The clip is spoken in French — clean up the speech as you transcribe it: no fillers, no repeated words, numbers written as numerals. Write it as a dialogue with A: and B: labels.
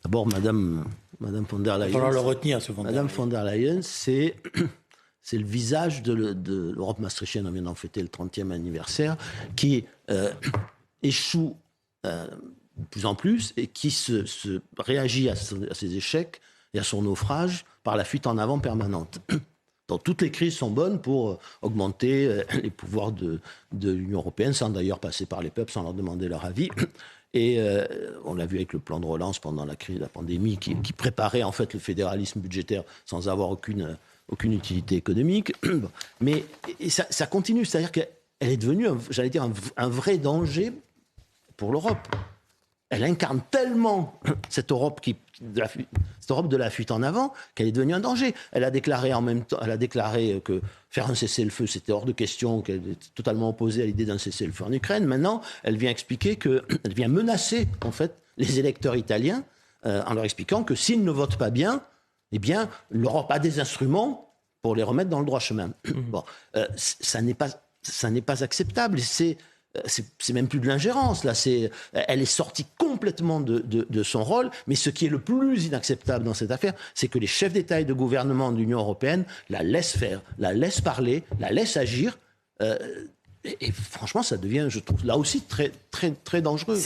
A: D'abord, Madame von der Leyen.
B: Il va falloir le retenir, ce von der Leyen.
A: Madame von der Leyen, c'est le visage de l'Europe maastrichtienne. On vient d'en fêter le 30e anniversaire, qui échoue de plus en plus et qui se réagit à ses échecs et à son naufrage par la fuite en avant permanente. Donc, toutes les crises sont bonnes pour augmenter les pouvoirs de l'Union européenne, sans d'ailleurs passer par les peuples, sans leur demander leur avis. Et on l'a vu avec le plan de relance pendant la crise de la pandémie, qui préparait en fait le fédéralisme budgétaire sans avoir aucune utilité économique. Mais ça continue, c'est-à-dire qu'elle est devenue, j'allais dire, un vrai danger pour l'Europe. Elle incarne tellement cette Europe de la fuite en avant qu'elle est devenue un danger. Elle a déclaré que faire un cessez-le-feu, c'était hors de question, qu'elle était totalement opposée à l'idée d'un cessez-le-feu en Ukraine. Maintenant, elle vient expliquer elle vient menacer en fait les électeurs italiens en leur expliquant que s'ils ne votent pas bien, eh bien l'Europe a des instruments pour les remettre dans le droit chemin. Bon, ça n'est pas acceptable. C'est même plus de l'ingérence, là. Elle est sortie complètement de son rôle, mais ce qui est le plus inacceptable dans cette affaire, c'est que les chefs d'État et de gouvernement de l'Union européenne la laissent faire, la laissent parler, la laissent agir. Et franchement, ça devient, je trouve, là aussi très, très, très dangereux.